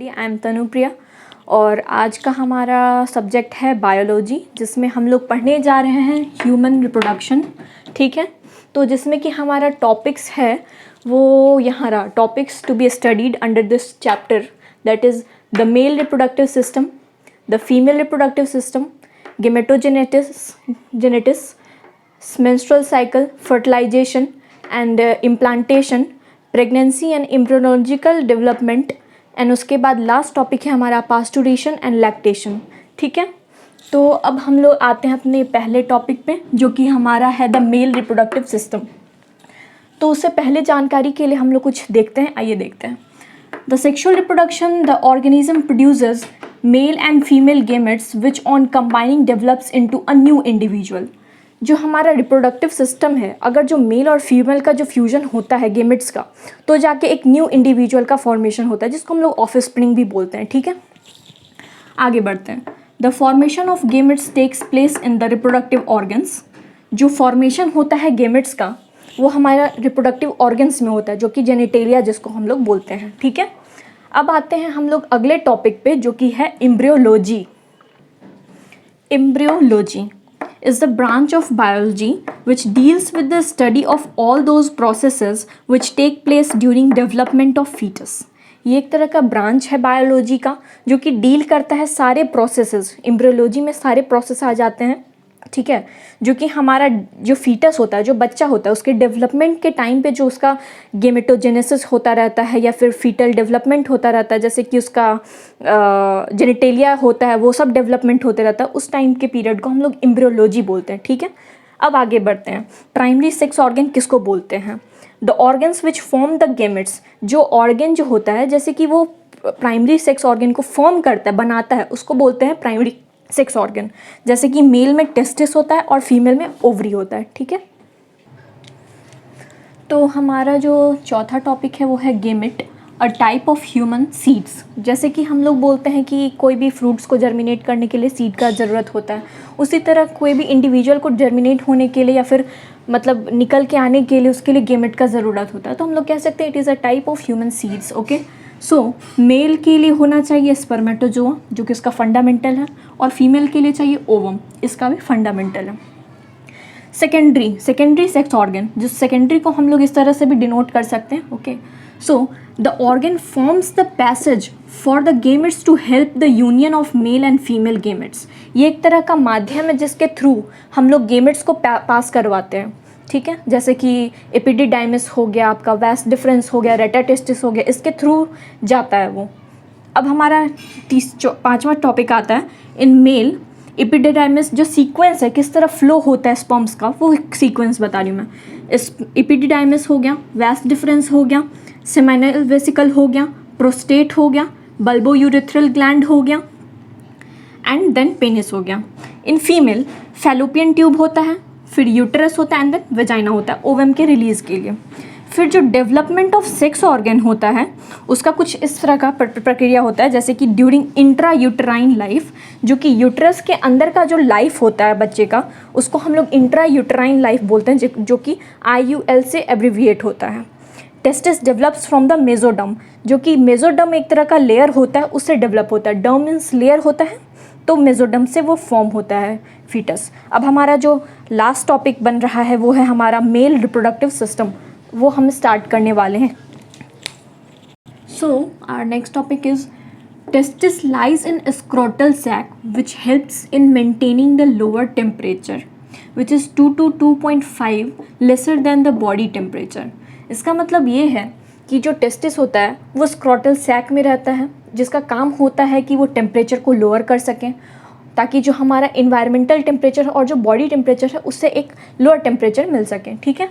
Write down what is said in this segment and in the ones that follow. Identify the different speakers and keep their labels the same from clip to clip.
Speaker 1: I am Tanupriya और आज का हमारा सब्जेक्ट है बायोलॉजी, जिसमें हम लोग पढ़ने जा रहे हैं ह्यूमन रिप्रोडक्शन। ठीक है, तो जिसमें कि हमारा टॉपिक्स है वो यहाँ रहा, topics to be studied under this chapter, that is the male reproductive system, the female reproductive system, gametogenesis, menstrual cycle, fertilization and implantation, pregnancy and embryological development, and उसके बाद लास्ट टॉपिक है हमारा पास्टुरेशन and lactation. ठीक है, तो अब हम लोग आते हैं अपने पहले टॉपिक पे, जो कि हमारा है द मेल रिप्रोडक्टिव सिस्टम। तो उससे पहले जानकारी के लिए हम लोग कुछ देखते हैं, आइए देखते हैं। The sexual reproduction, the organism produces mail and female gametes which on combining develops into a new individual. जो हमारा रिप्रोडक्टिव सिस्टम है, अगर जो मेल और फीमेल का जो फ्यूजन होता है गेमेट्स का, तो जाके एक न्यू इंडिविजुअल का फॉर्मेशन होता है, जिसको हम लोग ऑफस्प्रिंग भी बोलते हैं। ठीक है, आगे बढ़ते हैं। The formation of gametes takes place in the reproductive organs. जो फॉर्मेशन होता है गेमेट्स का वो हमारा रिप्रोडक्टिव ऑर्गन्स में होता है, जो कि जेनिटेलिया जिसको हम लोग बोलते हैं। ठीक है, अब आते हैं हम लोग अगले टॉपिक पे, जो कि है embryology. Embryology is the branch of biology which deals with the study of all those processes which take place during development of fetus। ये एक तरह का ब्रांच है बायोलॉजी का, जो कि डील करता है सारे प्रोसेसेस। एम्ब्रियोलॉजी में सारे प्रोसेस आ जाते हैं। ठीक है, जो कि हमारा जो फीटस होता है, जो बच्चा होता है, उसके डेवलपमेंट के टाइम पे जो उसका गेमेटोजेनेसिस होता रहता है या फिर फीटल डेवलपमेंट होता रहता है, जैसे कि उसका जेनिटेलिया होता है, वो सब डेवलपमेंट होते रहता है, उस टाइम के पीरियड को हम लोग एम्ब्रियोलॉजी बोलते हैं। ठीक है, अब आगे बढ़ते हैं। प्राइमरी सेक्स ऑर्गन किसको बोलते हैं? The organs which form the gametes. जो ऑर्गन जो होता है, जैसे कि वो प्राइमरी सेक्स ऑर्गन को फॉर्म करता है, बनाता है, उसको बोलते हैं प्राइमरी सेक्स ऑर्गन। जैसे कि मेल में टेस्टिस होता है और फीमेल में ओवरी होता है। ठीक है, तो हमारा जो चौथा टॉपिक है वो है gamete, a type of human seeds. जैसे कि हम लोग बोलते हैं कि कोई भी फ्रूट्स को जर्मिनेट करने के लिए सीड का ज़रूरत होता है, उसी तरह कोई भी इंडिविजुअल को जर्मिनेट होने के लिए या फिर मतलब निकल के आने के लिए उसके लिए गेमेट का ज़रूरत होता है। तो हम लोग कह सकते हैं it is a type of human seeds. Okay, so male के लिए होना चाहिए स्पर्मेटोजोआ, जो कि इसका फंडामेंटल है, और फीमेल के लिए चाहिए ओवम, इसका भी फंडामेंटल है। सेकेंडरी सेक्स ऑर्गन, जिस सेकेंडरी को हम लोग इस तरह से भी डिनोट कर सकते हैं। Okay, so the organ forms the passage for the gametes to help the union of male and female gametes. ये एक तरह का माध्यम है जिसके थ्रू हम लोग गेमेट्स को पास करवाते हैं। ठीक है, जैसे कि एपिडिडाइमिस हो गया, आपका वास डिफरेंस हो गया, रेटाटेस्टिस हो गया, इसके थ्रू जाता है वो। अब हमारा पांचवा टॉपिक आता है इन मेल एपिडिडाइमिस। जो सीक्वेंस है, किस तरह फ्लो होता है स्पर्म्स का, वो सीक्वेंस बता रही हूँ मैं। इस एपिडिडाइमिस हो गया, वास डिफरेंस हो गया, सेमिनल वेसिकल हो गया, प्रोस्टेट हो गया, बल्बो यूरेथ्रल ग्लैंड हो गया, एंड देन पेनिस हो गया। इन फीमेल फैलोपियन ट्यूब होता है, फिर यूटरस होता है, एंड देन वेजाइना होता है ओवम के रिलीज़ के लिए। फिर जो डेवलपमेंट ऑफ सेक्स ऑर्गन होता है, उसका कुछ इस तरह का प्रक्रिया होता है, जैसे कि ड्यूरिंग इंट्रा यूटराइन लाइफ, जो कि यूटरस के अंदर का जो लाइफ होता है बच्चे का, उसको हम लोग इंट्रा यूटराइन लाइफ बोलते हैं, जो कि IUL से एब्रीविएट होता है। Testis develops from the mesoderm, जो कि मेजोडर्म एक तरह का लेयर होता है, उससे डेवलप होता है। डर्म मीन्स लेयर होता है, तो मेजोडर्म से वो फॉर्म होता है फीटस। अब हमारा जो लास्ट टॉपिक बन रहा है वो है हमारा मेल रिप्रोडक्टिव सिस्टम, वो हम स्टार्ट करने वाले हैं। So our next topic is testis lies in scrotal sac which helps in maintaining the lower temperature which is 2 to 2.5 lesser than the body temperature. इसका मतलब ये है कि जो टेस्टिस होता है वो स्क्रोटल सैक में रहता है, जिसका काम होता है कि वो टेम्परेचर को लोअर कर सकें, ताकि जो हमारा इन्वायरमेंटल टेम्परेचर और जो बॉडी टेम्परेचर है उससे एक लोअर टेम्परेचर मिल सके। ठीक है,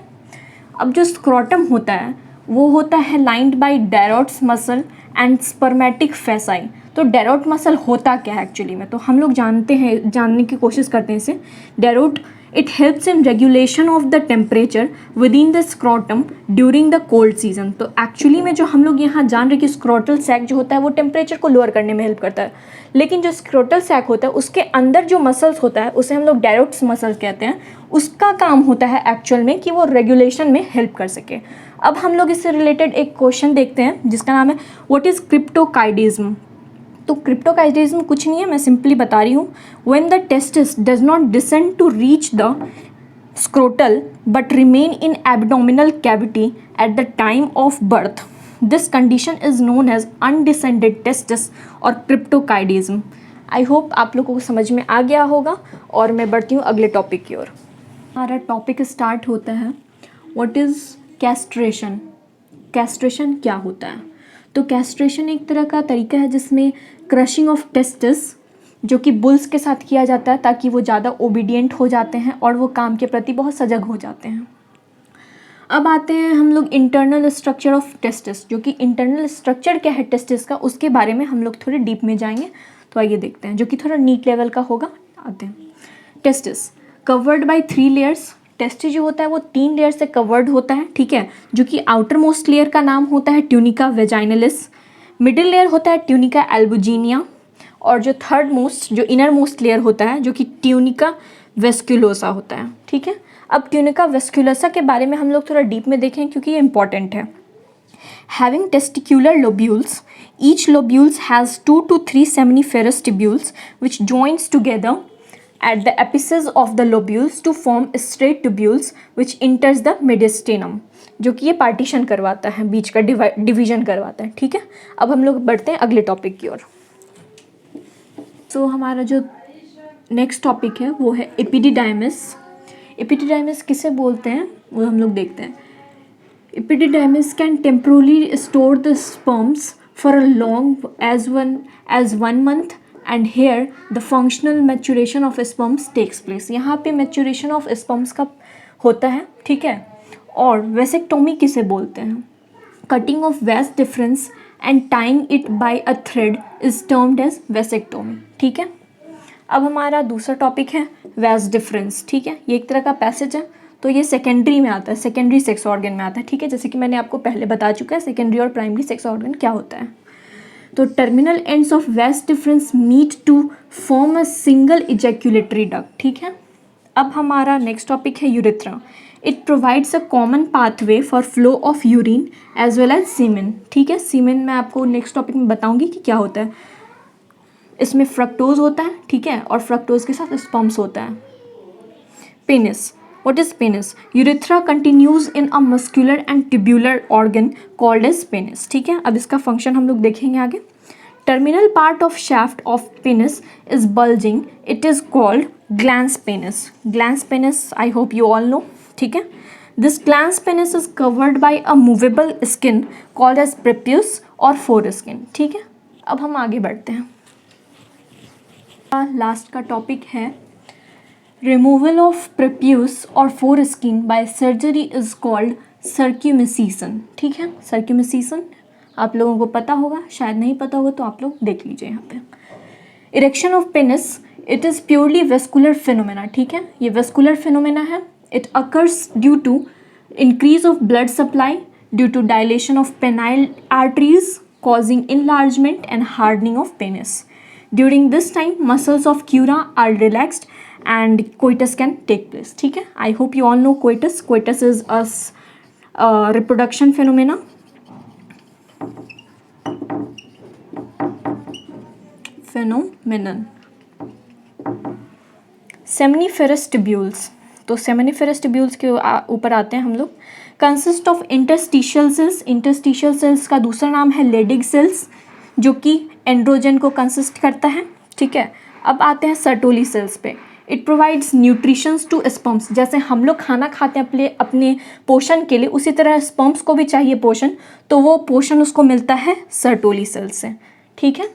Speaker 1: अब जो स्क्रोटम होता है वो होता है lined by dartos muscle and spermatic fasciae. तो डेरोट मसल होता क्या है एक्चुअली में, तो हम लोग जानने की कोशिश करते हैं इसे। Dartos it helps in regulation of the temperature within the scrotum during the cold season. तो एक्चुअली में जो हम लोग यहाँ जान रहे कि स्क्रॉटल सैक जो होता है वो टेम्परेचर को लोअर करने में हेल्प करता है, लेकिन जो स्क्रॉटल सैक होता है उसके अंदर जो मसल्स होता है उसे हम लोग डेरोट्स मसल्स कहते हैं, उसका काम होता है एक्चुअल में कि वो रेगुलेशन में हेल्प कर सके। अब हम लोग इससे रिलेटेड एक क्वेश्चन देखते हैं जिसका नाम है व्हाट इज़ क्रिप्टोकाइडिज्म। तो क्रिप्टोकाइडिज्म कुछ नहीं है, मैं सिंपली बता रही हूँ। When the testis does not descend to reach the scrotal but remain in abdominal cavity at the time of birth, this condition is known as undescended testis और क्रिप्टोकाइडिज्म। आई होप आप लोगों को समझ में आ गया होगा और मैं बढ़ती हूँ अगले टॉपिक की ओर। हमारा टॉपिक स्टार्ट होता है व्हाट इज़ कैस्ट्रेशन। कैस्ट्रेशन क्या होता है? तो कैस्ट्रेशन एक तरह का तरीका है जिसमें क्रशिंग ऑफ टेस्टिस जो कि बुल्स के साथ किया जाता है ताकि वो ज़्यादा ओबीडियंट हो जाते हैं और वो काम के प्रति बहुत सजग हो जाते हैं। अब आते हैं हम लोग इंटरनल स्ट्रक्चर ऑफ टेस्टिस, जो कि इंटरनल स्ट्रक्चर क्या है टेस्टिस का उसके बारे में हम लोग थोड़े डीप में जाएंगे। तो आइए देखते हैं, जो कि थोड़ा नीट लेवल का होगा। आते हैं testis covered by 3 layers. Testis जो होता है वो 3 लेयर से कवर्ड होता है, ठीक है, जो कि आउटर मोस्ट लेयर का नाम होता है ट्यूनिका वेजाइनलिस, मिडिल लेयर होता है ट्यूनिका एल्बुजिनिया, और जो थर्ड मोस्ट जो इनर मोस्ट लेयर होता है जो कि ट्यूनिका वेस्कुलोसा होता है, ठीक है। अब ट्यूनिका वेस्कुलोसा के बारे में हम लोग थोड़ा डीप में देखें क्योंकि ये इंपॉर्टेंट है। Having testicular lobules, each lobules has 2 to 3 seminiferous tubules which joins together at the apices of the lobules to form straight tubules which enters the mediastinum, जो कि ये पार्टीशन करवाता है, बीच का डिवीजन करवाता है, ठीक है। अब हम लोग बढ़ते हैं अगले टॉपिक की ओर। तो हमारा जो नेक्स्ट टॉपिक है वो है एपिडिडाइमिस। एपिडिडाइमिस किसे बोलते हैं वो हम लोग देखते हैं। Epididymis can temporarily store the sperms for a long as one month and here the functional maturation of sperms takes place। यहाँ पे maturation of sperms का होता है, ठीक है। और वेसेक्टोमी किसे बोलते हैं? Cutting of vas deferens and tying it by a thread is termed as vasectomy, ठीक है। अब हमारा दूसरा टॉपिक है वेस डिफरेंस, ठीक है। ये एक तरह का पैसेज है, तो ये सेकेंडरी में आता है, सेकेंडरी सेक्स ऑर्गन में आता है, ठीक है। जैसे कि मैंने आपको पहले बता चुका है सेकेंडरी और प्राइमरी सेक्स ऑर्गन क्या होता है। तो terminal ends of vas deferens meet to form a single ejaculatory duct, ठीक है। अब हमारा नेक्स्ट टॉपिक है urethra. It provides a common pathway for flow of urine as well as semen, ठीक है। सीमेन मैं आपको नेक्स्ट टॉपिक में बताऊंगी कि क्या होता है। इसमें फ्रक्टोज होता है, ठीक है, और फ्रक्टोज के साथ स्पर्म्स होता है। Penis, what is penis? Urethra continues in a muscular and tubular organ called as penis, ठीक है। अब इसका फंक्शन हम लोग देखेंगे आगे। Terminal part of shaft of penis is bulging. It is called glans penis. Glans penis, I hope you all know, ठीक है। This glans penis is covered by a movable skin called as prepuce or foreskin, ठीक है। अब हम आगे बढ़ते हैं। Last का टॉपिक है रिमूवल ऑफ प्रेप्यूस और foreskin by surgery is called circumcision, ठीक है। सर्क्यूमिसीसन आप लोगों को पता होगा, शायद नहीं पता होगा तो आप लोग देख लीजिए यहाँ पे। Erection of penis, it is purely vascular phenomena, ठीक है। ये वेस्कुलर फिनोमेना है। It occurs due to increase of blood supply due to dilation of penile arteries causing enlargement and hardening of penis. During this time muscles of crura are relaxed and coitus can take place, ठीक है। I hope you all know coitus. Coitus is a reproduction phenomena. Phenomenon. Seminiferous tubules, तो seminiferous tubules के ऊपर आते हैं हम लोग। Consist of interstitial cells. Interstitial cells का दूसरा नाम है Leydig cells, जो कि एंड्रोजन को कंसिस्ट करता है, ठीक है। अब आते हैं सर्टोली सेल्स पे। It provides nutritions to sperms, जैसे हम लोग खाना खाते हैं अपने पोषण के लिए, उसी तरह स्पर्म्स को भी चाहिए पोषण, तो वो पोषण उसको मिलता है सर्टोली सेल से, ठीक है।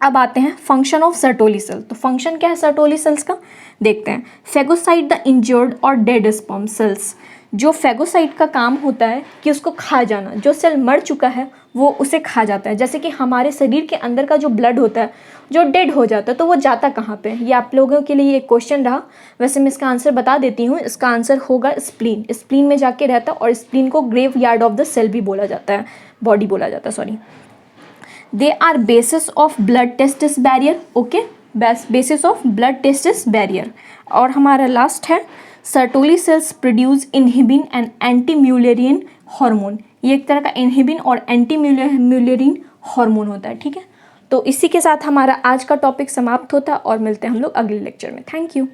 Speaker 1: अब आते हैं फंक्शन ऑफ सर्टोली सेल। तो फंक्शन क्या है सर्टोली सेल्स का देखते हैं। फेगोसाइट द इंजर्ड और डेड स्पर्म सेल्स, जो फैगोसाइट का काम होता है कि उसको खा जाना, जो सेल मर चुका है वो उसे खा जाता है। जैसे कि हमारे शरीर के अंदर का जो ब्लड होता है जो डेड हो जाता है तो वो जाता कहाँ पे, ये आप लोगों के लिए एक क्वेश्चन रहा। वैसे मैं इसका आंसर बता देती हूँ, इसका आंसर होगा स्प्लीन। स्प्लीन में जाके रहता है और स्प्लीन को graveyard of the cell भी बोला जाता है, बॉडी बोला जाता है, sorry. They are basis of blood testis barrier, okay, basis of blood testis barrier. और हमारा लास्ट है Sertoli cells produce inhibin and anti Mullerian hormone. ये एक तरह का इनहिबिन और एंटी म्यूलेरियन हार्मोन होता है, ठीक है। तो इसी के साथ हमारा आज का टॉपिक समाप्त होता है और मिलते हैं हम लोग अगले लेक्चर में। Thank you.